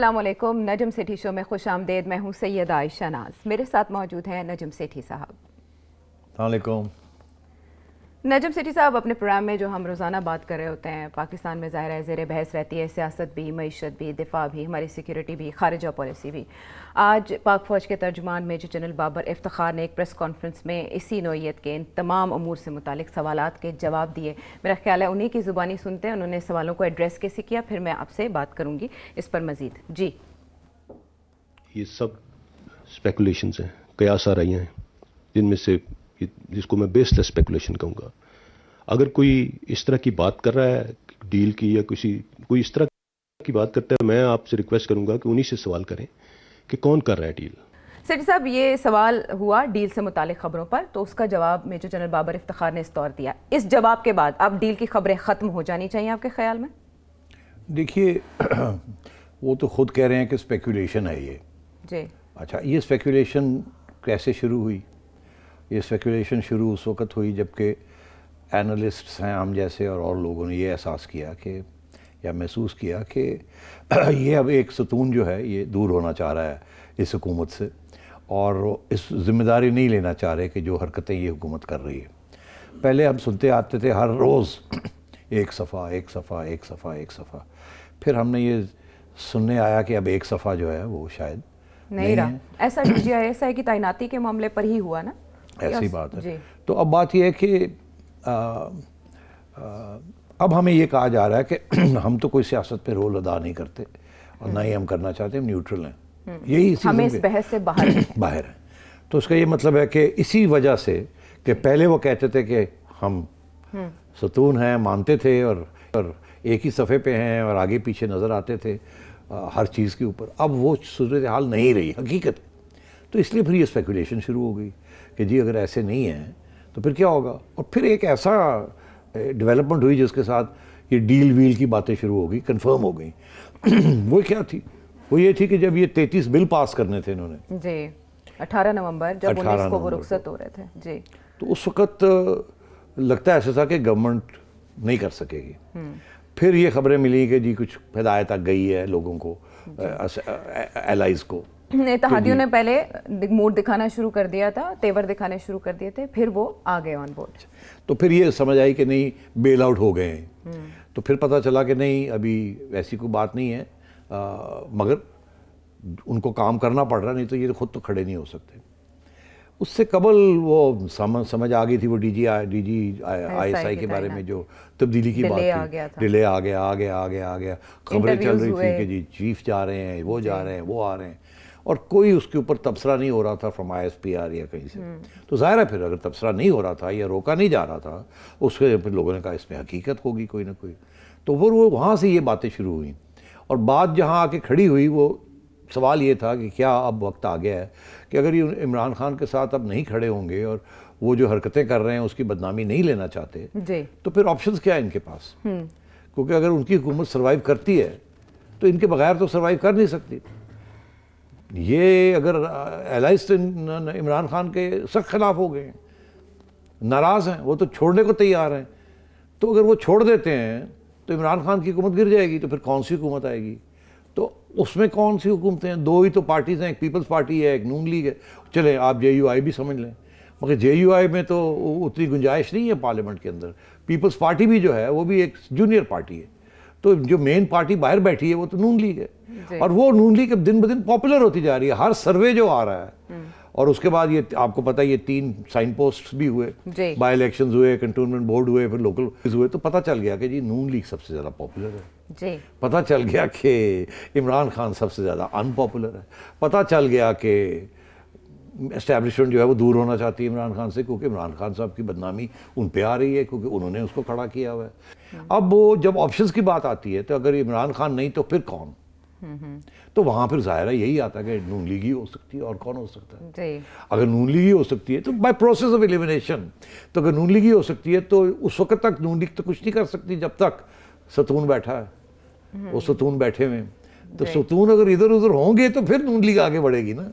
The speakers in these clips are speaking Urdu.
السلام علیکم، نجم سیٹھی شو میں خوش آمدید. میں ہوں سیدہ عائشہ ناز. میرے ساتھ موجود ہیں نجم سیٹھی صاحب. السلام علیکم. نجم سیٹھی صاحب، اپنے پروگرام میں جو ہم روزانہ بات کر رہے ہوتے ہیں، پاکستان میں ظاہر ہے زیر بحث رہتی ہے سیاست بھی، معیشت بھی، دفاع بھی، ہماری سیکیورٹی بھی، خارجہ پالیسی بھی. آج پاک فوج کے ترجمان میجر جنرل بابر افتخار نے ایک پریس کانفرنس میں اسی نوعیت کے ان تمام امور سے متعلق سوالات کے جواب دیے. میرا خیال ہے انہی کی زبانی سنتے ہیں، انہوں نے سوالوں کو ایڈریس کیسے کیا، پھر میں آپ سے بات کروں گی اس پر مزید. جی، یہ سب اسپیکولیشنز ہیں، قیاس آ رہی ہیں، جن میں سے جس کو میں بیس لیس اسپیکولیشن کہوں گا. اگر کوئی اس طرح کی بات کر رہا ہے ڈیل کی، یا کوئی اس طرح کی بات کرتا ہے، میں آپ سے ریکویسٹ کروں گا کہ انہی سے سوال کریں کہ کون کر رہا ہے ڈیل. سیٹھی صاحب، یہ سوال ہوا ڈیل سے متعلق خبروں پر، تو اس کا جواب میجر جنرل بابر افتخار نے اس طور دیا. اس جواب کے بعد اب ڈیل کی خبریں ختم ہو جانی چاہیے آپ کے خیال میں؟ دیکھیے، وہ تو خود کہہ رہے ہیں کہ اسپیکولیشن ہے یہ. جی. اچھا، یہ اسپیکولیشن کیسے شروع ہوئی؟ یہ اسپیکولیشن شروع اس وقت ہوئی جب کہ اینالسٹس ہیں ہم جیسے اور لوگوں نے یہ احساس کیا کہ یا محسوس کیا کہ یہ اب ایک ستون جو ہے یہ دور ہونا چاہ رہا ہے اس حکومت سے، اور اس ذمہ داری نہیں لینا چاہ رہے کہ جو حرکتیں یہ حکومت کر رہی ہے. پہلے ہم سنتے آتے تھے ہر روز ایک صفحہ ایک صفحہ ایک صفحہ ایک صفحہ. پھر ہم نے یہ سننے آیا کہ اب ایک صفحہ جو ہے وہ شاید نہیں رہا. ایسا D G I S I کی تعیناتی کے معاملے پر ہی ہوا نا، ایسی بات ہے. جی. تو اب بات یہ ہے کہ اب ہمیں یہ کہا جا رہا ہے کہ ہم تو کوئی سیاست پہ رول ادا نہیں کرتے اور نہ ہی ہم کرنا چاہتے، ہم نیوٹرل ہیں. یہی ہمیں اس بحث سے باہر ہیں. تو اس کا یہ مطلب ہے کہ اسی وجہ سے کہ پہلے وہ کہتے تھے کہ ہم ستون ہیں، مانتے تھے اور ایک ہی صفحے پہ ہیں اور آگے پیچھے نظر آتے تھے ہر چیز کے اوپر، اب وہ صورتحال نہیں رہی حقیقت. تو اس لیے پھر یہ اسپیکولیشن شروع ہو گئی کہ جی اگر ایسے نہیں ہیں تو پھر کیا ہوگا. اور پھر ایک ایسا ڈیولپمنٹ ہوئی جس کے ساتھ یہ ڈیل ویل کی باتیں شروع ہو گئی، کنفرم ہو گئیں. وہ کیا تھی؟ وہ یہ تھی کہ جب یہ 33 بل پاس کرنے تھے انہوں نے، جی 18 نومبر جب 19 کو وہ رخصت ہو رہے تھے. جی. تو اس وقت لگتا ایسا تھا کہ گورنمنٹ نہیں کر سکے گی. پھر یہ خبریں ملی کہ جی کچھ ہدایت آ گئی ہے لوگوں کو، ایلائز کو. اتحادیوں نے پہلے موڈ دکھانا شروع کر دیا تھا، تیور دکھانے شروع کر دیے تھے، پھر وہ آ گئے آن بورڈ. تو پھر یہ سمجھ آئی کہ نہیں بیل آؤٹ ہو گئے ہیں. تو پھر پتہ چلا کہ نہیں ابھی ایسی کوئی بات نہیں ہے، مگر ان کو کام کرنا پڑ رہا، نہیں تو یہ خود تو کھڑے نہیں ہو سکتے. اس سے قبل وہ سمجھ آ گئی تھی، وہ D G I S I کے بارے میں جو تبدیلی کی بات تھی، ڈیلے آ گیا. خبریں چل رہی تھی کہ جی چیف جا رہے ہیں، وہ جا رہے ہیں، وہ آ رہے ہیں، اور کوئی اس کے اوپر تبصرہ نہیں ہو رہا تھا from I S P are یا کہیں سے. تو ظاہر ہے پھر اگر تبصرہ نہیں ہو رہا تھا یا روکا نہیں جا رہا تھا، اس کے پھر لوگوں نے کہا اس میں حقیقت ہوگی کوئی نہ کوئی. تو وہ وہاں سے یہ باتیں شروع ہوئیں. اور بات جہاں آ کے کھڑی ہوئی، وہ سوال یہ تھا کہ کیا اب وقت آ گیا ہے کہ اگر یہ عمران خان کے ساتھ اب نہیں کھڑے ہوں گے اور وہ جو حرکتیں کر رہے ہیں اس کی بدنامی نہیں لینا چاہتے، تو پھر آپشنز کیا ہے ان کے پاس؟ کیونکہ اگر ان کی حکومت سروائیو کرتی ہے تو ان کے بغیر تو سروائیو کر نہیں سکتی. یہ اگر ایلائز عمران خان کے سخت خلاف ہو گئے ہیں، ناراض ہیں، وہ تو چھوڑنے کو تیار ہیں. تو اگر وہ چھوڑ دیتے ہیں تو عمران خان کی حکومت گر جائے گی. تو پھر کون سی حکومت آئے گی؟ تو اس میں کون سی حکومتیں ہیں؟ دو ہی تو پارٹیز ہیں، ایک پیپلز پارٹی ہے، ایک نون لیگ ہے. چلیں آپ جے یو آئی بھی سمجھ لیں، مگر جے یو آئی میں تو اتنی گنجائش نہیں ہے پارلیمنٹ کے اندر. پیپلز پارٹی بھی جو ہے وہ بھی ایک جونیئر پارٹی ہے. تو جو مین پارٹی باہر بیٹھی ہے وہ تو نون لیگ ہے. اور وہ نون لیگ اب دن بدن پاپولر ہوتی جا رہی ہے. ہر سروے جو آ رہا ہے، اور اس کے بعد یہ آپ کو پتہ یہ 3 سائن پوسٹس بھی ہوئے، بائی الیکشنز ہوئے، کنٹونمنٹ بورڈ ہوئے، پھر لوکل ہوئے. تو پتہ چل گیا کہ جی نون لیگ سب سے زیادہ پاپولر ہے. پتہ چل گیا کہ عمران خان سب سے زیادہ ان پاپولر ہے. پتہ چل گیا کہ اسٹیبلشمنٹ جو ہے وہ دور ہونا چاہتی ہے عمران خان سے، کیونکہ عمران خان صاحب کی بدنامی ان پہ آ رہی ہے، کیونکہ انہوں نے اس کو کھڑا کیا ہوا ہے. اب وہ جب آپشنز کی بات آتی ہے تو اگر عمران خان نہیں تو پھر کون؟ تو وہاں پھر ظاہر ہے یہی آتا ہے کہ نون لیگ ہی ہو سکتی ہے، اور کون ہو سکتا ہے؟ اگر نون لیگ ہی ہو سکتی ہے تو بائی پروسیس آف ایلیمنیشن، تو اگر نون لیگ ہی ہو سکتی ہے تو اس وقت تک نون لیگ تو کچھ نہیں کر سکتی جب تک ستون بیٹھا ہے. وہ ستون بیٹھے ہوئے. تو ستون اگر ادھر ادھر ہوں گے تو پھر نون لیگ آگے بڑھے گی نا.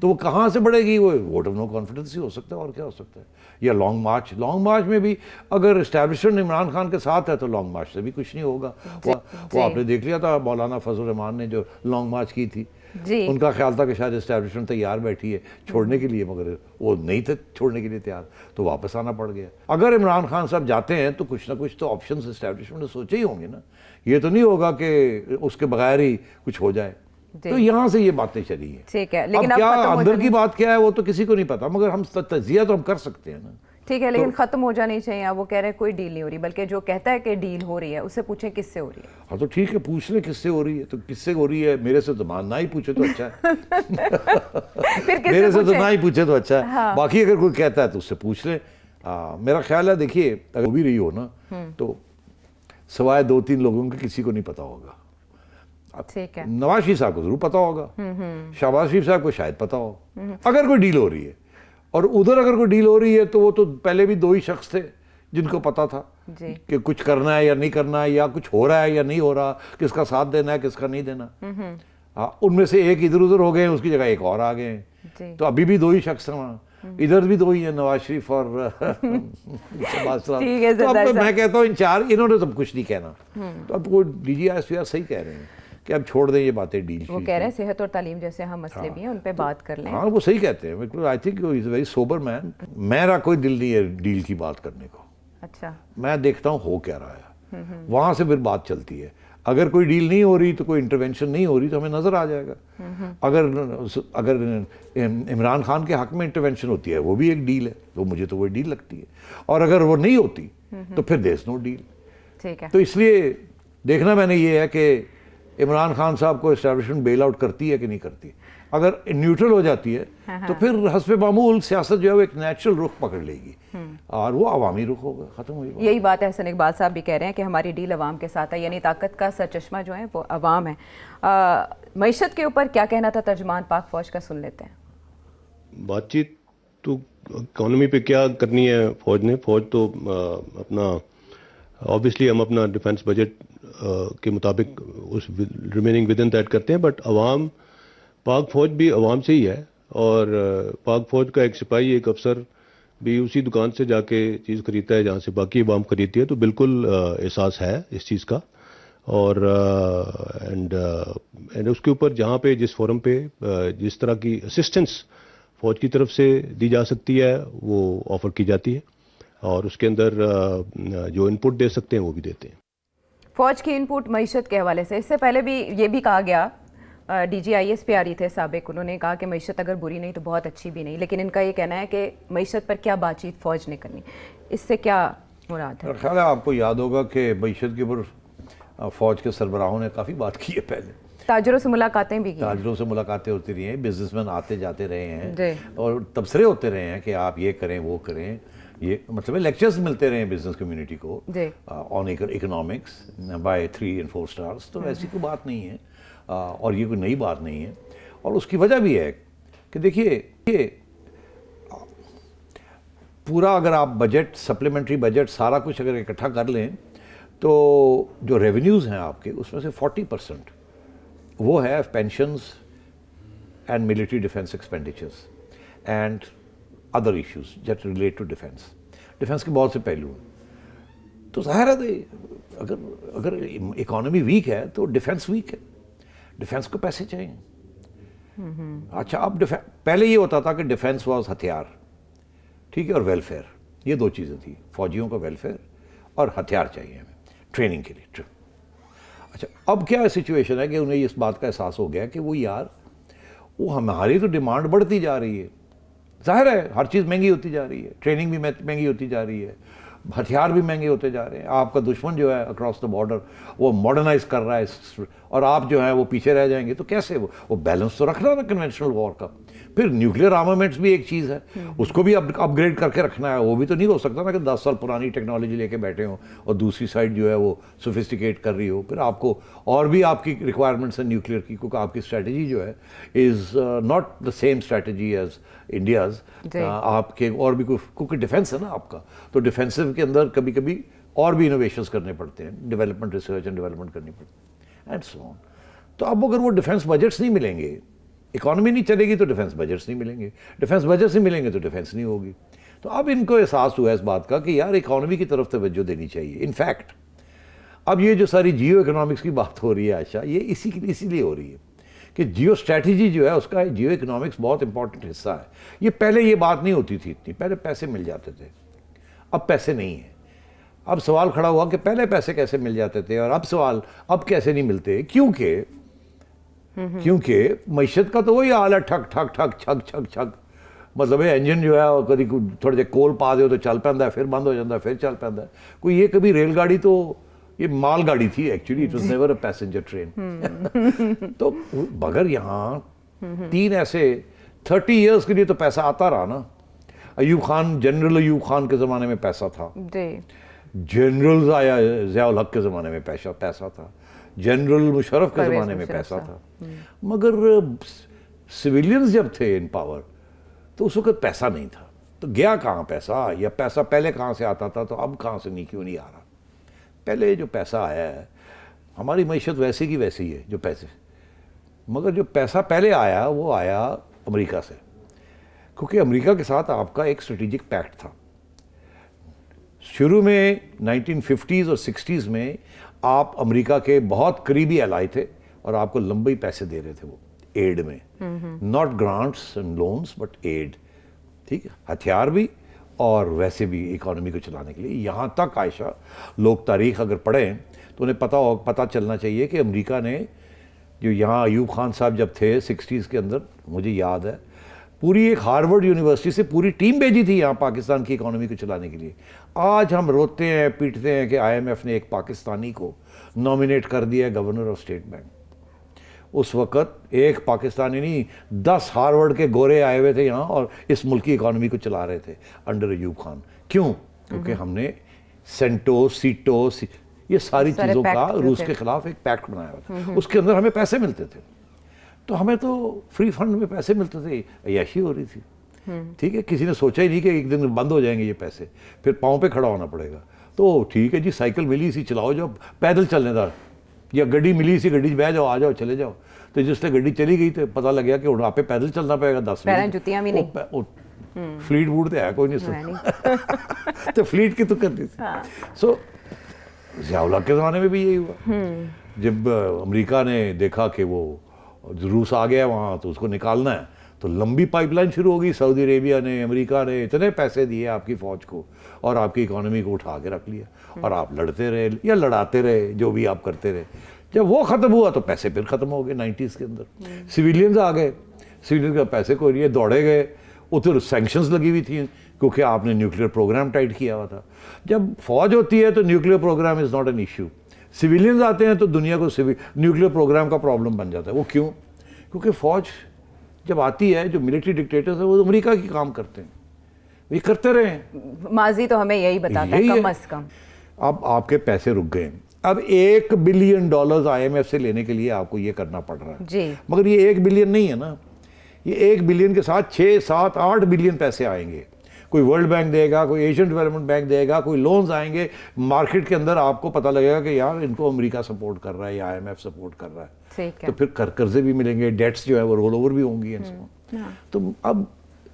تو وہ کہاں سے بڑھے گی؟ وہ ووٹ آف نو کانفیڈنس ہی ہو سکتا ہے, اور کیا ہو سکتا ہے. یا لانگ مارچ میں بھی اگر اسٹیبلشمنٹ عمران خان کے ساتھ ہے تو لانگ مارچ سے بھی کچھ نہیں ہوگا. وہ آپ نے دیکھ لیا تھا مولانا فضل الرحمان نے جو لانگ مارچ کی تھی, ان کا خیال تھا کہ شاید اسٹیبلشمنٹ تیار بیٹھی ہے چھوڑنے کے لیے, مگر وہ نہیں تھے چھوڑنے کے لیے تیار, تو واپس آنا پڑ گیا. اگر عمران خان صاحب جاتے ہیں تو کچھ نہ کچھ تو آپشنز اسٹیبلشمنٹ نے سوچے ہی ہوں گے نا. یہ تو نہیں ہوگا کہ اس کے بغیر ہی کچھ ہو جائے. تو یہاں سے یہ باتیں چلی ہیں. ٹھیک ہے, اب لیکن کیا اندر کی بات کیا ہے وہ تو کسی کو نہیں پتا, مگر ہم تجزیہ تو ہم کر سکتے ہیں نا. ٹھیک ہے, لیکن ختم ہو جانی چاہیے. وہ کہہ رہے ہیں کوئی ڈیل نہیں ہو رہی, بلکہ جو کہتا ہے کہ ڈیل ہو رہی ہے اسے پوچھیں کس سے ہو رہی ہے. ہاں تو ٹھیک ہے, پوچھ لیں کس سے ہو رہی ہے. تو کس سے ہو رہی ہے, میرے سے تو نہ ہی پوچھے تو اچھا ہے. میرے سے تو نہ ہی پوچھے تو اچھا ہے. باقی اگر کوئی کہتا ہے تو اس سے پوچھ لیں. میرا خیال ہے دیکھیے اگر بھی رہی ہو نا تو سوائے 2-3 لوگوں کے کسی کو نہیں پتا ہوگا. ٹھیک ہے, نواز شریف صاحب کو ضرور پتا ہوگا, شہباز شریف صاحب کو شاید پتا ہو اگر کوئی ڈیل ہو رہی ہے. اور ادھر اگر کوئی ڈیل ہو رہی ہے تو وہ تو پہلے بھی 2 ہی شخص تھے جن کو پتا تھا کہ کچھ کرنا ہے یا نہیں کرنا ہے, یا کچھ ہو رہا ہے یا نہیں ہو رہا, کس کا ساتھ دینا ہے کس کا نہیں دینا. ان میں سے ایک ادھر ادھر ہو گئے ہیں, اس کی جگہ ایک اور آ گئے ہیں. تو ابھی بھی 2 ہی شخص ہیں وہاں, ادھر بھی 2 ہی ہیں, نواز شریف اور شہباز صاحب. تو اب میں کہتا ہوں انہوں نے سب کچھ نہیں کہنا. تو اب وہ D G I S P R صحیح کہہ رہے ہیں کہ اب چھوڑ دیں یہ باتیں ڈیل. وہ کہہ رہے ہیں صحت اور تعلیم جیسے ہم مسئلے بھی ہیں ان پہ بات کر لیں. ہاں وہ صحیح کہتے ہیں. I think he is a very sober man. میرا کوئی دل نہیں ہے ڈیل کی بات کرنے کو. اچھا, میں دیکھتا ہوں ہو کیا رہا ہے, وہاں سے پھر بات چلتی ہے. اگر کوئی ڈیل نہیں ہو رہی تو کوئی انٹرونشن نہیں ہو رہی تو ہمیں نظر آ جائے گا. اگر عمران خان کے حق میں انٹرونشن ہوتی ہے وہ بھی ایک ڈیل ہے, تو مجھے تو وہ ڈیل لگتی ہے. اور اگر وہ نہیں ہوتی تو پھر دیر از نو ڈیل. ٹھیک ہے, تو اس لیے دیکھنا میں نے یہ ہے کہ عمران خان صاحب کو اسٹیبلشمنٹ بیل آؤٹ کرتی ہے کہ نہیں کرتی. اگر نیوٹرل ہو جاتی ہے تو پھر حسب معمول سیاست جو ہے وہ ایک نیچرل رخ پکڑ لے گی اور وہ عوامی رخ ہوگا, ختم ہوئی بات. یہی بات احسن اقبال صاحب بھی کہہ رہے ہیں کہ ہماری ڈیل عوام کے ساتھ ہے, یعنی طاقت کا سرچشمہ جو ہے وہ عوام ہے. معیشت کے اوپر کیا کہنا تھا ترجمان پاک فوج کا, سن لیتے ہیں. بات چیت تو اکانومی پہ کیا کرنی ہے فوج نے. فوج تو اپنا آبویسلی ہم اپنا ڈیفنس بجٹ کے مطابق اس ریمیننگ ود ان دیٹ کرتے ہیں, بٹ عوام پاک فوج بھی عوام سے ہی ہے. اور پاک فوج کا ایک سپاہی ایک افسر بھی اسی دکان سے جا کے چیز خریدتا ہے جہاں سے باقی عوام خریدتی ہے. تو بالکل احساس ہے اس چیز کا. اور اینڈ اس کے اوپر جہاں پہ جس فورم پہ جس طرح کی اسسٹنس فوج کی طرف سے دی جا سکتی ہے وہ آفر کی جاتی ہے, اور اس کے اندر جو ان پٹ دے سکتے ہیں وہ بھی دیتے ہیں. فوج کی ان پٹ معیشت کے حوالے سے اس سے پہلے بھی یہ بھی کہا گیا, D G I S P R ہی تھے سابق, انہوں نے کہا کہ معیشت اگر بری نہیں تو بہت اچھی بھی نہیں, لیکن ان کا یہ کہنا ہے کہ معیشت پر کیا بات چیت فوج نے کرنی. اس سے کیا مراد ہے؟ خیال ہے آپ کو یاد ہوگا کہ معیشت کے اوپر فوج کے سربراہوں نے کافی بات کی ہے. پہلے تاجروں سے ملاقاتیں بھی کی, تاجروں سے ملاقاتیں ہوتی رہی ہیں, بزنس مین آتے جاتے رہے ہیں اور تبصرے ہوتے رہے ہیں کہ آپ یہ کریں وہ کریں. یہ مطلب لیکچرز ملتے رہے ہیں بزنس کمیونٹی کو آن اکنامکس بائی 3 and 4 stars. تو ایسی کوئی بات نہیں ہے اور یہ کوئی نئی بات نہیں ہے. اور اس کی وجہ بھی ہے کہ دیکھیے پورا اگر آپ بجٹ سپلیمنٹری بجٹ سارا کچھ اگر اکٹھا کر لیں تو جو ریونیوز ہیں آپ کے اس میں سے 40% وہ ہے pensions and military defence expenditures and other issues that relate to defence. Defence کے بہت سے پہلو ہیں. تو ظاہر ہے اگر اکانومی ویک ہے تو ڈیفنس ویک ہے, ڈیفنس کو پیسے چاہیے. اچھا اب پہلے یہ ہوتا تھا کہ ڈیفنس واز ہتھیار, ٹھیک ہے, اور ویلفیئر, یہ 2 چیزیں تھیں. فوجیوں کا ویلفیئر اور ہتھیار چاہیے ہمیں ٹریننگ کے لیے. اچھا اب کیا سچویشن ہے کہ انہیں اس بات کا احساس ہو گیا کہ وہ ہماری تو ڈیمانڈ بڑھتی جا رہی ہے. ظاہر ہے ہر چیز مہنگی ہوتی جا رہی ہے, ٹریننگ بھی مہنگی ہوتی جا رہی ہے, ہتھیار بھی مہنگے ہوتے جا رہے ہیں. آپ کا دشمن جو ہے اکراس دا بارڈر وہ ماڈرنائز کر رہا ہے اور آپ جو ہیں وہ پیچھے رہ جائیں گے. تو کیسے وہ بیلنس تو رکھنا نا کنونشنل وار کا. پھر نیوکلیئر آرمامنٹس بھی ایک چیز ہے, اس کو بھی اپ گریڈ کر کے رکھنا ہے. وہ بھی تو نہیں ہو سکتا نا کہ 10 سال پرانی ٹیکنالوجی لے کے بیٹھے ہوں اور دوسری سائڈ جو ہے وہ سوفسٹیکیٹ کر رہی ہو. پھر آپ کو اور بھی آپ کی ریکوائرمنٹس ہیں نیوکلیئر کی, کیونکہ آپ کی اسٹریٹجی جو ہے is not the same strategy as India's. آپ کے اور بھی کیونکہ ڈیفنس ہے نا آپ کا, تو ڈیفینسو کے اندر کبھی کبھی اور بھی انوویشنز کرنے پڑتے ہیں, ڈیولپمنٹ ریسرچ اینڈ ڈیولپمنٹ کرنی پڑتی ہے اینڈ سو آن. تو اب اگر وہ ڈیفنس بجٹس نہیں ملیں گے, اکانومی نہیں چلے گی تو ڈیفنس بجٹس نہیں ملیں گے, ڈیفنس بجٹس نہیں ملیں گے تو ڈیفنس نہیں ہوگی. تو اب ان کو احساس ہوا اس بات کا کہ یار اکانومی کی طرف توجہ دینی چاہیے. انفیکٹ اب یہ جو ساری جیو اکنامکس کی بات ہو رہی ہے عائشہ, یہ اسی لیے ہو رہی ہے کہ جیو اسٹریٹجی جو ہے اس کا جیو اکنامکس بہت امپورٹنٹ حصہ ہے. یہ پہلے یہ بات نہیں ہوتی تھی اتنی, پہلے پیسے مل جاتے تھے, اب پیسے نہیں ہیں. اب سوال کھڑا ہوا کہ پہلے پیسے کیسے مل جاتے تھے اور اب سوال اب کیسے نہیں ملتے, کیونکہ معیشت کا تو وہی حال ہے, ٹھک ٹھک ٹھک چھک چھک چھک. مطلب ہے انجن جو ہے کبھی تھوڑے جے کول پا دے تو چل پیندا ہے, پھر بند ہو جاتا ہے, پھر چل پیندا ہے. کوئی یہ کبھی ریل گاڑی تو یہ مال گاڑی تھی actually, it was never a passenger train. تو مگر یہاں 3 ایسے 30 ایئرس کے لیے تو پیسہ آتا رہا نا. ایوب خان, جنرل ایوب خان کے زمانے میں پیسہ تھا, جنرل ضیاء الحق کے زمانے میں پیسہ تھا, جنرل مشرف کے زمانے میں پیسہ تھا. مگر سویلینز جب تھے ان پاور تو اس وقت پیسہ نہیں تھا. تو گیا کہاں پیسہ, یا پیسہ پہلے کہاں سے آتا تھا تو اب کہاں سے کیوں نہیں آ رہا. پہلے جو پیسہ آیا ہے, ہماری معیشت ویسی کی ویسی ہے جو پیسے, مگر جو پیسہ پہلے آیا وہ آیا امریکہ سے, کیونکہ امریکہ کے ساتھ آپ کا ایک اسٹریٹجک پیکٹ تھا. شروع میں 1950s اور 60s میں آپ امریکہ کے بہت قریبی الائی تھے اور آپ کو لمبے پیسے دے رہے تھے وہ ایڈ میں, not grants and loans but aid. ٹھیک ہے, ہتھیار بھی اور ویسے بھی اکانومی کو چلانے کے لیے. یہاں تک عائشہ لوگ تاریخ اگر پڑھیں تو انہیں پتہ چلنا چاہیے کہ امریکہ نے جو یہاں ایوب خان صاحب جب تھے 60s کے اندر, مجھے یاد ہے پوری ایک ہارورڈ یونیورسٹی سے پوری ٹیم بھیجی تھی یہاں پاکستان کی اکانومی کو چلانے کے لیے. آج ہم روتے ہیں پیٹتے ہیں کہ IMF نے ایک پاکستانی کو نامینیٹ کر دیا ہے گورنر آف اسٹیٹ بینک. اس وقت ایک پاکستانی نہیں 10 ہارورڈ کے گورے آئے ہوئے تھے یہاں اور اس ملک کی اکانومی کو چلا رہے تھے انڈر ایوب خان. کیوں؟ کیونکہ ہم نے سینٹو سیٹو یہ ساری چیزوں کا روس کے خلاف ایک پیکٹ بنایا ہوا تھا. اس کے اندر ہمیں پیسے ملتے تھے, تو ہمیں تو فری فنڈ میں پیسے ملتے تھے, عیاشی ہو رہی تھی. ٹھیک ہے, کسی نے سوچا ہی نہیں کہ ایک دن بند ہو جائیں گے یہ پیسے, پھر پاؤں پہ کھڑا ہونا پڑے گا. تو ٹھیک ہے جی, سائیکل ملی سی چلاؤ جاؤ, پیدل چلنے دار, یا گڈی ملی سی گڈی بہ جاؤ, آ جاؤ چلے جاؤ. تو جس نے گڈی چلی گئی تو پتہ لگ گیا کہ وہاں پہ پیدل چلنا پڑے گا 10 منٹ. جوتیاں بھی نہیں, فلیٹ بوٹ تو ہے کوئی نہیں سن تو فلیٹ کی تو کرتی تھی. سو ضیاء الحق کے زمانے میں بھی یہی ہوا. جب امریکہ نے دیکھا کہ وہ روس آ گیا وہاں تو اس کو نکالنا ہے, تو لمبی پائپ لائن شروع ہو گئی. سعودی عربیہ نے, امریکہ نے اتنے پیسے دیے آپ کی فوج کو اور آپ کی اکانومی کو اٹھا کے رکھ لیا, اور آپ لڑتے رہے یا لڑاتے رہے, جو بھی آپ کرتے رہے. جب وہ ختم ہوا تو پیسے پھر ختم ہو گئے 90s کے اندر. سویلینز آ گئے, سویلینز کا پیسے کو لیے دوڑے گئے. ادھر سینکشنز لگی ہوئی تھیں کیونکہ آپ نے نیوکلیر پروگرام ٹائٹ کیا ہوا تھا. جب فوج ہوتی ہے تو nuclear programme is not an issue. Civilians آتے ہیں تو دنیا کو نیوکلیر پروگرام کا پرابلم بن جاتا ہے. وہ کیوں؟ کیونکہ فوج جب آتی ہے, جو ملٹری ڈکٹیٹرز ہیں وہ امریکہ کی کام کرتے ہیں, یہ کرتے رہے ہیں. ماضی تو ہمیں یہی بتاتا ہے کم از کم. اب آپ کے پیسے رک گئے, اب $1 بلین IMF سے لینے کے لیے آپ کو یہ کرنا پڑ رہا ہے جی. مگر یہ 1 بلین نہیں ہے نا, یہ 1 بلین کے ساتھ 6, 7, 8 بلین پیسے آئیں گے. کوئی ورلڈ بینک دے گا, کوئی ایشین ڈیولپمنٹ بینک دے گا, کوئی لونز آئیں گے. مارکیٹ کے اندر آپ کو پتہ لگے گا کہ یار ان کو امریکہ سپورٹ کر رہا ہے یا IMF سپورٹ کر رہا ہے. تو پھر قرضے بھی ملیں گے, ڈیٹس جو ہے وہ رول اوور بھی ہوں گی. تو اب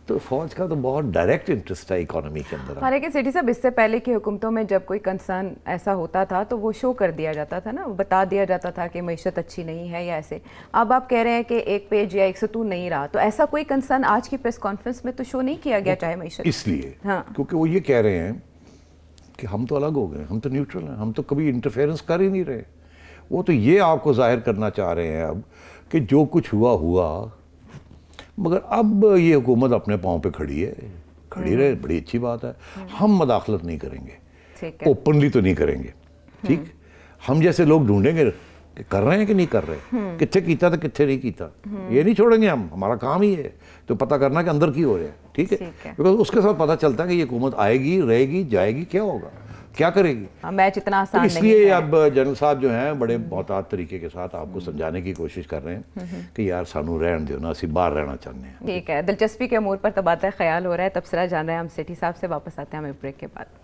تو فوج کا تو بہت ڈائریکٹ انٹرسٹ ہے اکانومی کے اندر. حالانکہ سیٹھی صاحب اس سے پہلے کی حکومتوں میں جب کوئی کنسرن ایسا ہوتا تھا تو وہ شو کر دیا جاتا تھا نا, بتا دیا جاتا تھا کہ معیشت اچھی نہیں ہے یا ایسے. اب آپ کہہ رہے ہیں کہ ایک پیج یا ایک ستون نہیں رہا, تو ایسا کوئی کنسرن آج کی پریس کانفرنس میں تو شو نہیں کیا گیا چاہے معیشت. اس لیے کیونکہ وہ یہ کہہ رہے ہیں کہ ہم تو الگ ہو گئے, ہم تو نیوٹرل ہیں, ہم تو کبھی انٹرفیئرنس کر ہی نہیں رہے. وہ تو یہ آپ کو ظاہر کرنا چاہ رہے ہیں اب کہ جو کچھ ہوا, مگر اب یہ حکومت اپنے پاؤں پہ کھڑی ہے, کھڑی رہے, بڑی اچھی بات ہے. ہم مداخلت نہیں کریں گے, اوپنلی تو نہیں کریں گے. ٹھیک, ہم جیسے لوگ ڈھونڈیں گے کہ کر رہے ہیں کہ نہیں کر رہے, کتنے کیتا تھا کتنے نہیں کیتا, یہ نہیں چھوڑیں گے ہم. ہمارا کام ہی ہے تو پتہ کرنا کہ اندر کی ہو رہا ہے. ٹھیک ہے, بیکاز اس کے ساتھ پتہ چلتا ہے کہ یہ حکومت آئے گی, رہے گی, جائے گی, کیا ہوگا, کیا کرے گی. میچ اتنا آسان نہیں ہے. اس لیے اب جنرل صاحب جو ہیں بڑے محتاط طریقے کے ساتھ آپ کو سمجھانے کی کوشش کر رہے ہیں کہ یار سانو رہن دیو نا, اسی باہر رہنا چاہتے ہیں. ٹھیک ہے, دلچسپی کے امور پر تبادلہ خیال ہو رہا ہے, تبصرہ جان رہے ہیں ہم سیٹھی صاحب سے. واپس آتے ہیں ہمیں بریک کے بعد.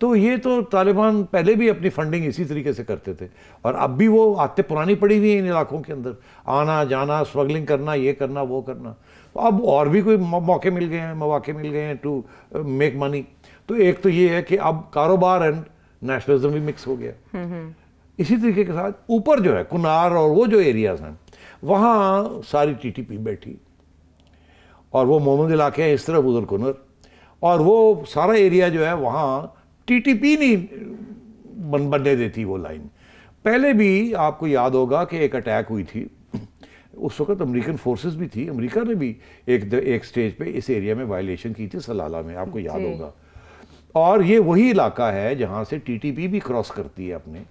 تو یہ تو طالبان پہلے بھی اپنی فنڈنگ اسی طریقے سے کرتے تھے اور اب بھی وہ عادتیں پرانی پڑی ہوئی ہیں ان علاقوں کے اندر، آنا جانا، اسمگلنگ کرنا، یہ کرنا وہ کرنا. اب اور بھی کوئی مواقع مل گئے ہیں ٹو میک منی. تو ایک تو یہ ہے کہ اب کاروبار اینڈ نیشنلزم بھی مکس ہو گیا. اسی طریقے کے ساتھ اوپر جو ہے کنار اور وہ جو ایریاز ہیں وہاں ساری ٹی ٹی پی بیٹھی اور وہ محمد علاقے ہیں اس طرف ادھر کنر، اور وہ سارا ایریا جو ہے وہاں ٹی ٹی پی نہیں بننے دیتی وہ لائن. پہلے بھی آپ کو یاد ہوگا کہ ایک اٹیک ہوئی تھی، اس وقت امریکن فورسز بھی تھی، امریکہ نے بھی ایک سٹیج پہ اس ایریا میں وائلیشن کی تھی سلالہ میں، آپ کو یاد ہوگا. اور یہ وہی علاقہ ہے جہاں سے ٹی ٹی پی بھی کراس کرتی ہے اپنے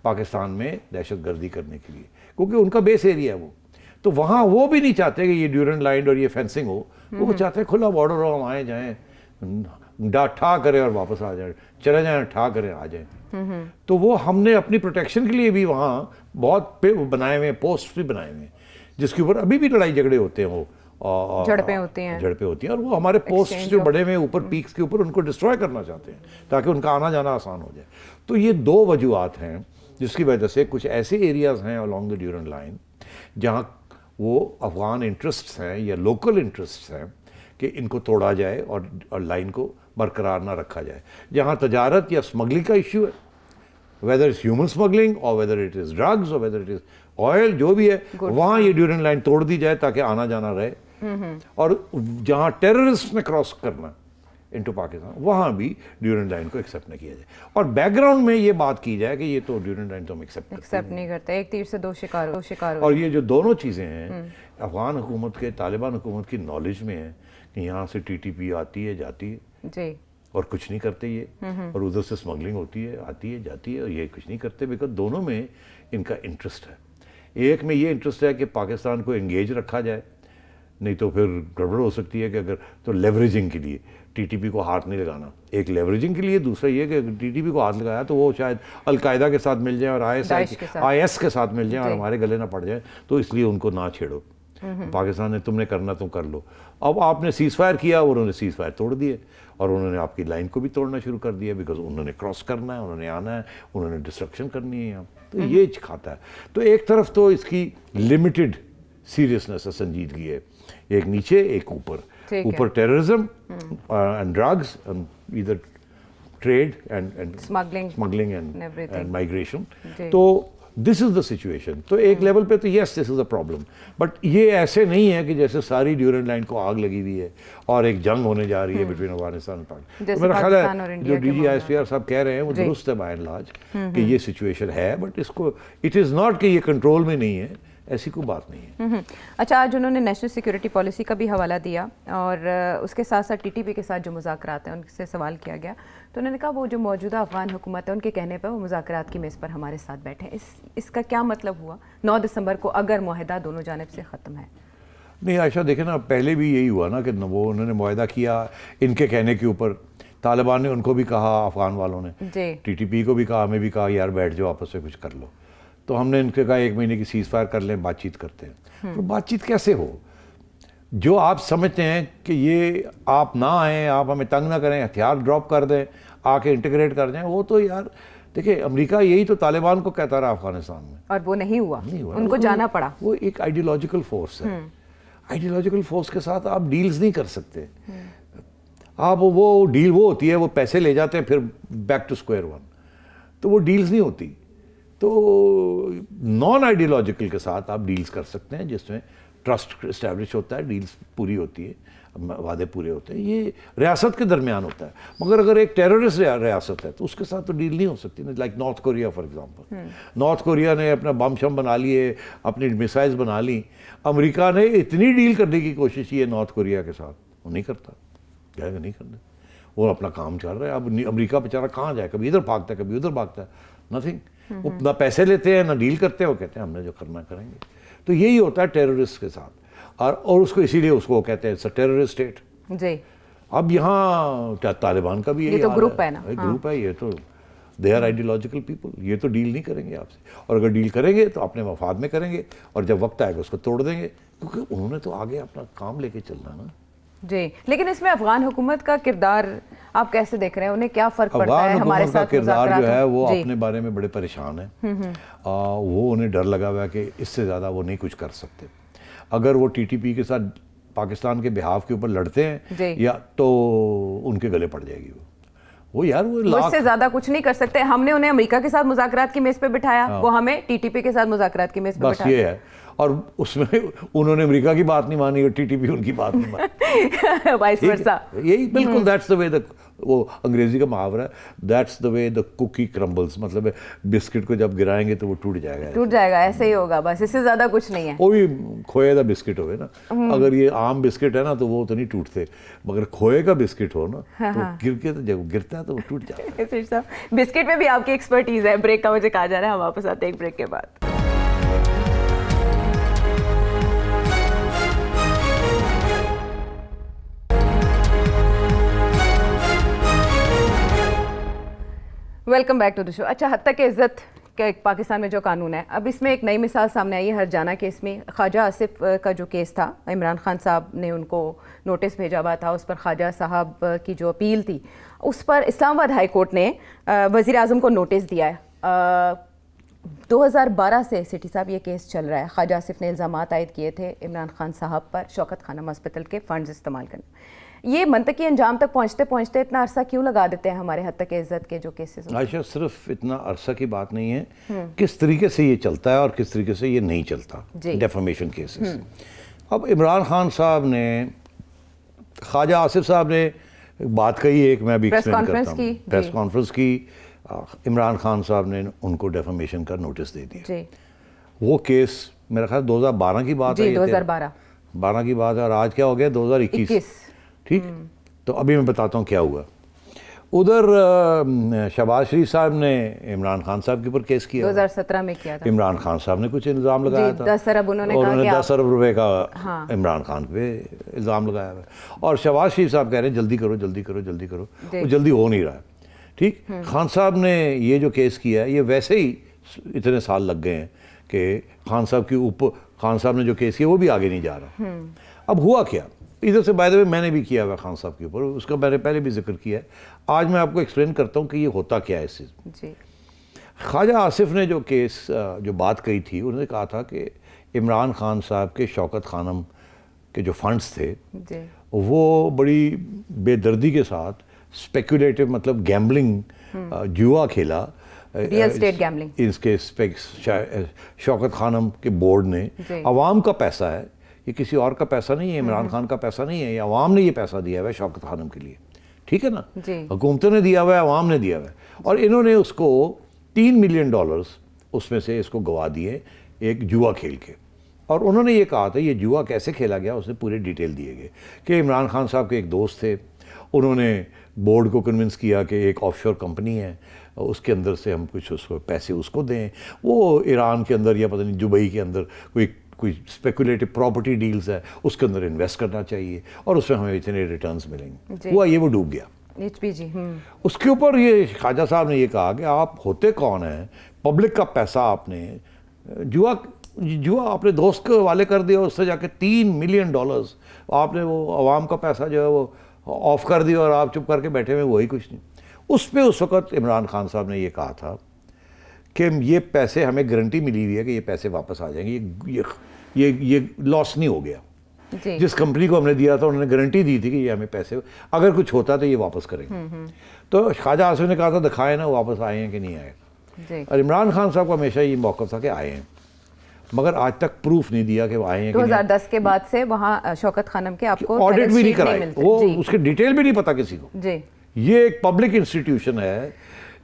پاکستان میں دہشت گردی کرنے کے لیے، کیونکہ ان کا بیس ایریا ہے وہ. تو وہاں وہ بھی نہیں چاہتے کہ یہ ڈیورنٹ لائن اور یہ فینسنگ ہو، وہ چاہتے ہیں کھلا بارڈر ہو، ہم آئے جائیں، ٹھا کریں اور واپس آ جائیں، چلے جائیں ٹھا کریں آ جائیں. تو وہ ہم نے اپنی پروٹیکشن کے لیے بھی وہاں بہت بنائے ہوئے ہیں، پوسٹ بھی بنائے ہوئے ہیں جس کے اوپر ابھی بھی لڑائی جھگڑے ہوتے ہیں، وہ جھڑپیں ہوتی ہیں اور وہ ہمارے پوسٹ جو بڑے ہوئے اوپر پیکس کے اوپر ان کو ڈسٹروائے کرنا چاہتے ہیں تاکہ ان کا آنا جانا آسان ہو جائے. تو یہ دو وجوہات ہیں جس کی وجہ سے کچھ ایسے ایریاز ہیں along the ڈیورنٹ لائن جہاں وہ افغان انٹرسٹس ہیں یا لوکل انٹرسٹس ہیں کہ ان کو توڑا جائے اور لائن کو برقرار نہ رکھا جائے. جہاں تجارت یا اسمگلنگ کا ایشو ہے، whether it's human smuggling or whether it is drugs or whether it is oil، جو بھی ہے وہاں یہ ڈیورنٹ لائن توڑ دی جائے تاکہ آنا جانا رہے. اور جہاں ٹیررسٹ نے کراس کرنا انٹو پاکستان وہاں بھی ڈیورنٹ لائن کو ایکسیپٹ نہ کیا جائے، اور بیک گراؤنڈ میں یہ بات کی جائے کہ یہ تو ڈیورنٹ لائن تو ہم ایکسیپٹ نہیں کرتے، ایک تیر سے دو شکار. اور یہ جو دونوں چیزیں ہیں افغان حکومت کے، طالبان حکومت کی نالج میں ہے کہ یہاں سے ٹی ٹی پی آتی ہے جاتی ہے جی اور کچھ نہیں کرتے یہ، اور ادھر سے اسمگلنگ ہوتی ہے آتی ہے جاتی ہے اور یہ کچھ نہیں کرتے، بیکاز دونوں میں ان کا انٹرسٹ ہے. ایک میں یہ انٹرسٹ ہے کہ پاکستان کو انگیج رکھا جائے، نہیں تو پھر گڑبڑ ہو سکتی ہے کہ اگر تو لیوریجنگ کے لیے ٹی ٹی پی کو ہاتھ نہیں لگانا، ایک لیوریجنگ کے لیے، دوسرا یہ کہ ٹی ٹی پی کو ہاتھ لگایا تو وہ شاید القاعدہ کے ساتھ مل جائیں اور آئی ایس کے ساتھ مل جائیں اور ہمارے گلے نہ پڑ جائیں، تو اس لیے ان کو نہ چھیڑو. پاکستان نے تم نے کرنا تم کر لو. اب آپ نے سیز فائر کیا اور انہوں نے سیز فائر توڑ دیے اور انہوں نے آپ کی لائن کو بھی توڑنا شروع کر دیا، بیکاز انہوں نے کراس کرنا ہے، انہوں نے آنا ہے، انہوں نے ڈسٹرکشن کرنی ہے یہاں. تو یہ کھاتا ہے. تو ایک طرف تو اس کی لمیٹڈ سیریسنس ہے، سنجیدگی ہے، ایک نیچے ایک اوپر ٹیررزم اینڈ ڈرگز ادھر trade and smuggling and migration. تو دس از دا سچویشن. تو ایک لیول پہ تو یس دس از اے پرابلم، بٹ یہ ایسے نہیں ہے کہ جیسے ساری ڈیورنٹ لائن کو آگ لگی ہوئی ہے اور ایک جنگ ہونے جا رہی ہے بٹوین افغانستان اور پاکستان. میرا خیال ہے جو D G I S P R صاحب کہہ رہے ہیں وہ درست ہے بائی اینڈ لارج کہ یہ سچویشن ہے، بٹ اس کو اٹ از ناٹ کہ یہ کنٹرول میں نہیں ہے، ایسی کوئی بات نہیں ہے. اچھا، آج انہوں نے نیشنل سیکورٹی پالیسی کا بھی حوالہ دیا اور اس کے ساتھ ساتھ ٹی ٹی پی کے ساتھ جو مذاکرات ہیں ان سے سوال کیا گیا تو انہوں نے کہا وہ جو موجودہ افغان حکومت ہے ان کے کہنے پر وہ مذاکرات کی میز پر ہمارے ساتھ بیٹھے ہیں. اس کا کیا مطلب ہوا 9 دسمبر کو اگر معاہدہ دونوں جانب سے ختم ہے؟ نہیں عائشہ، دیکھیں نا پہلے بھی یہی ہوا نا کہ وہ انہوں نے معاہدہ کیا ان کے کہنے کے اوپر، طالبان نے ان کو بھی کہا، افغان والوں نے ٹی ٹی پی کو بھی کہا، ہمیں بھی کہا یار بیٹھ جاؤ آپس میں کچھ کر لو. تو ہم نے ان کے کہا 1 مہینے کی سیز فائر کر لیں، بات چیت کرتے ہیں. تو بات چیت کیسے ہو؟ جو آپ سمجھتے ہیں کہ یہ آپ نہ آئیں، آپ ہمیں تنگ نہ کریں، ہتھیار ڈراپ کر دیں، آ کے انٹیگریٹ کر جائیں، وہ تو یار دیکھیں امریکہ یہی تو طالبان کو کہتا رہا افغانستان میں، اور وہ نہیں ہوا، ان کو جانا پڑا. وہ ایک آئیڈیولوجیکل فورس ہے، آئیڈیولوجیکل فورس کے ساتھ آپ ڈیلز نہیں کر سکتے. آپ وہ ڈیل وہ ہوتی ہے، وہ پیسے لے جاتے ہیں پھر بیک ٹو اسکوائر ون، تو وہ ڈیلز نہیں ہوتی. تو نان آئیڈیولوجیکل کے ساتھ آپ ڈیلز کر سکتے ہیں جس میں ٹرسٹ اسٹیبلش ہوتا ہے، ڈیلز پوری ہوتی ہے، وعدے پورے ہوتے ہیں. یہ ریاست کے درمیان ہوتا ہے، مگر اگر ایک ٹیررسٹ ریاست ہے تو اس کے ساتھ تو ڈیل نہیں ہو سکتی. Like north Korea for example, north Korea نے اپنا بم شم بنا لیے، اپنی میسائلز بنا لی. امریکہ نے اتنی ڈیل کرنے کی کوشش کی ہے نارتھ کوریا کے ساتھ، وہ نہیں کرتا، کہے گا نہیں کرنا، وہ اپنا کام چل رہا ہے. اب امریکہ بیچارہ کہاں جائے، کبھی ادھر بھاگتا ہے کبھی ادھر بھاگتا ہے، نتھنگ. وہ نہ پیسے لیتے ہیں نہ ڈیل کرتے ہیں، وہ کہتے ہیں ہم نے جو کرنا کریں گے. تو یہی ہوتا ہے ٹیررسٹ کے ساتھ، اور اس کو اسی لیے اس کو کہتے ہیں ٹیررسٹ اسٹیٹ. جی اب یہاں طالبان کا بھی یہی گروپ ہے نا، گروپ ہے، یہ تو دے آر آئیڈیولوجیکل پیپل، یہ تو ڈیل نہیں کریں گے آپ سے، اور اگر ڈیل کریں گے تو اپنے مفاد میں کریں گے، اور جب وقت آئے گا اس کو توڑ دیں گے، کیونکہ انہوں نے تو آگے اپنا کام لے کے چلنا نا. جی لیکن اس میں افغان حکومت کا کردار آپ کیسے دیکھ رہے ہیں, انہیں کیا فرق پڑتا ہے افغان ہمارے حکومت کا ساتھ کردار جو ہے وہ جی اپنے بارے میں بڑے پریشان ہیں, وہ انہیں ڈر لگا ہوا ہے کہ اس سے زیادہ وہ نہیں کچھ کر سکتے. اگر وہ ٹی ٹی پی کے ساتھ پاکستان کے بہاف کے اوپر لڑتے ہیں یا تو ان کے گلے پڑ جائے گی وہ یار وہ اس سے زیادہ کچھ نہیں کر سکتے. ہم نے انہیں امریکہ کے ساتھ مذاکرات کی میز پہ بٹھایا, وہ ہمیں ٹی ٹی پی کے ساتھ مذاکرات کی میز پہ بس یہ ہے, اور اس میں انہوں نے امریکہ کی بات نہیں مانی اور ٹی ٹی پی ان کی بات نہیں مانی. Vice versa. یہی بالکل دیٹس دا وے وہ انگریزی کا محاورہ ہے, that's the way the cookie کرمبلز, مطلب بسکٹ کو جب گرائیں گے تو وہ ٹوٹ جائے گا, ایسے ہی ہوگا, بس اس سے زیادہ کچھ نہیں ہے. وہ بھی کھوئے کا بسکٹ ہوئے نا, اگر یہ عام بسکٹ ہے نا تو وہ تو نہیں ٹوٹتے, مگر کھوئے کا بسکٹ ہو نا تو گر کے جب گرتا ہے تو وہ ٹوٹ جاتا ہے. بسکٹ میں بھی آپ کی ایکسپرٹیز ہے. بریک کا مجھے کہا جا رہا ہے, ہم واپس آتے ہیں ایک بریک کے بعد. ویلکم بیک ٹو دی شو. اچھا, حد تک عزت کہ پاکستان میں جو قانون ہے, اب اس میں ایک نئی مثال سامنے آئی ہے ہرجانہ کیس میں. خواجہ آصف کا جو کیس تھا, عمران خان صاحب نے ان کو نوٹس بھیجا ہوا تھا, اس پر خواجہ صاحب کی جو اپیل تھی اس پر اسلام آباد ہائی کورٹ نے وزیر اعظم کو نوٹس دیا ہے. 2012 سے سٹی صاحب یہ کیس چل رہا ہے. خواجہ آصف نے الزامات عائد کیے تھے عمران خان صاحب پر شوکت خانم ہاسپٹل کے فنڈز استعمال کرنے. یہ منطقی انجام تک پہنچتے پہنچتے اتنا عرصہ کیوں لگا دیتے ہیں ہمارے حد تک عزت کے جو کیسز؟ عائشہ, صرف اتنا عرصہ کی بات نہیں ہے, کس طریقے سے یہ چلتا ہے اور کس طریقے سے یہ نہیں چلتا. Defamation cases. اب عمران خان صاحب نے, خواجہ آصف صاحب نے بات کہی ایک, میں بھی ایکسپلین کرتا ہوں, پریس کانفرنس کی. عمران خان صاحب نے ان کو ڈیفامیشن کا نوٹس دے دیا. وہ کیس میرا خیال 2012 کی بات ہے, 2012 کی بات ہے, اور آج کیا ہو گیا 2021. ٹھیک, تو ابھی میں بتاتا ہوں کیا ہوا. ادھر شہباز شریف صاحب نے عمران خان صاحب کے اوپر کیس کیا, 2017 میں کیا تھا. عمران خان صاحب نے کچھ الزام لگایا تھا, 10 ارب انہوں نے اور کہا کہ 10 ارب روپے کا عمران خان پہ الزام لگایا ہوا ہے, اور شہباز شریف صاحب کہہ رہے ہیں جلدی کرو جلدی کرو جلدی کرو, وہ جلدی ہو نہیں رہا ہے. ٹھیک, خان صاحب نے یہ جو کیس کیا ہے, یہ ویسے ہی اتنے سال لگ گئے ہیں کہ خان صاحب کے اوپر, خان صاحب نے جو کیس کیا وہ بھی آگے نہیں جا رہا. اب ہوا کیا, ادھر سے بائی دا وے میں نے بھی کیا ہوا خان صاحب کے اوپر, اس کا میں نے پہلے بھی ذکر کیا ہے, آج میں آپ کو ایکسپلین کرتا ہوں کہ یہ ہوتا کیا ہے اس چیز. خواجہ آصف نے جو کیس جو بات کہی تھی, انہوں نے کہا تھا کہ عمران خان صاحب کے شوکت خانم کے جو فنڈز تھے وہ بڑی بے دردی کے ساتھ اسپیکولیٹو, مطلب گیمبلنگ, جوا کھیلا, ریئل اسٹیٹ گیمبلنگ. اس کے شوکت خانم کے بورڈ نے, عوام کا پیسہ ہے یہ, کسی اور کا پیسہ نہیں ہے, عمران خان کا پیسہ نہیں ہے, یہ عوام نے یہ پیسہ دیا ہوا ہے شوکت خانم کے لیے. ٹھیک ہے نا, حکومتوں نے دیا ہوا ہے, عوام نے دیا ہوا ہے, اور انہوں نے اس کو $3 ملین اس میں سے اس کو گوا دیے ایک جوا کھیل کے. اور انہوں نے یہ کہا تھا یہ جوا کیسے کھیلا گیا, اس نے پورے ڈیٹیل دیے گئے کہ عمران خان صاحب کے ایک دوست تھے, انہوں نے بورڈ کو کنونس کیا کہ ایک آف شور کمپنی ہے, اس کے اندر سے ہم کچھ اس کو پیسے اس کو دیں, وہ ایران کے اندر یا پتہ نہیں دبئی کے اندر کوئی اسپیکولیٹو پراپرٹی ڈیلز ہے, اس کے اندر انویسٹ کرنا چاہیے اور اس میں ہمیں اتنے ریٹرنز ملیں گے. ہوا یہ, وہ ڈوب گیا. اس کے اوپر یہ خواجہ صاحب نے یہ کہا کہ آپ ہوتے کون ہیں, پبلک کا پیسہ آپ نے جوا اپنے دوست کے حوالے کر دیا, اس سے جا کے $3 ملین آپ نے وہ عوام کا پیسہ جو ہے وہ آف کر دیا, اور آپ چپ کر کے بیٹھے ہوئے, وہی کچھ نہیں. اس پہ اس وقت عمران خان صاحب نے یہ کہا تھا کہ یہ پیسے ہمیں گارنٹی ملی ہوئی ہے کہ یہ پیسے واپس آ جائیں گے, یہ لاس نہیں ہو گیا. جس کمپنی کو ہم نے دیا تھا انہوں نے گارنٹی دی تھی کہ یہ ہمیں پیسے اگر کچھ ہوتا تو یہ واپس کریں گے. تو خواجہ آصف نے کہا تھا دکھائے نا واپس آئے ہیں کہ نہیں آئے, اور عمران خان صاحب کو ہمیشہ یہ موقف تھا کہ آئے ہیں, مگر آج تک پروف نہیں دیا کہ وہ آئے ہیں. 2010 کے بعد سے وہاں شوکت خانم کے آپ کو آڈٹ بھی نہیں کرائے, وہ اس کے ڈیٹیل بھی نہیں پتا کسی کو. یہ ایک پبلک انسٹیٹیوشن ہے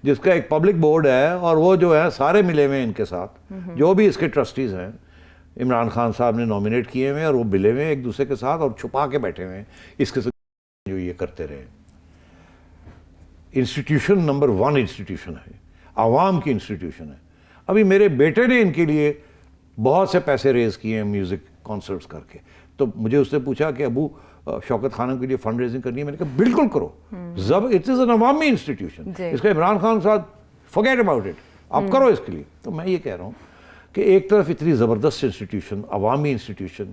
جس کا ایک پبلک بورڈ ہے, اور وہ جو ہے سارے ملے ہوئے ہیں ان کے ساتھ, جو بھی اس کے ٹرسٹیز ہیں عمران خان صاحب نے نامینیٹ کیے ہوئے ہیں, اور وہ ملے ہوئے ہیں ایک دوسرے کے ساتھ اور چھپا کے بیٹھے ہوئے ہیں اس قسم جو یہ کرتے رہے. انسٹیٹیوشن نمبر 1 انسٹیٹیوشن ہے, عوام کی انسٹیٹیوشن ہے. ابھی میرے بیٹے نے ان کے لیے بہت سے پیسے ریز کیے ہیں میوزک کانسرٹس کر کے, تو مجھے اس نے پوچھا کہ ابو شوکت خانم کے لیے فنڈ ریزنگ کرنی ہے, میں نے کہا بالکل کرو, اٹ از این عوامی انسٹیٹیوشن, اس کا عمران خان صاحب forget about it, آپ کرو اس کے لیے. تو میں یہ کہہ رہا ہوں کہ ایک طرف اتنی زبردست انسٹیٹیوشن, عوامی انسٹیٹیوشن,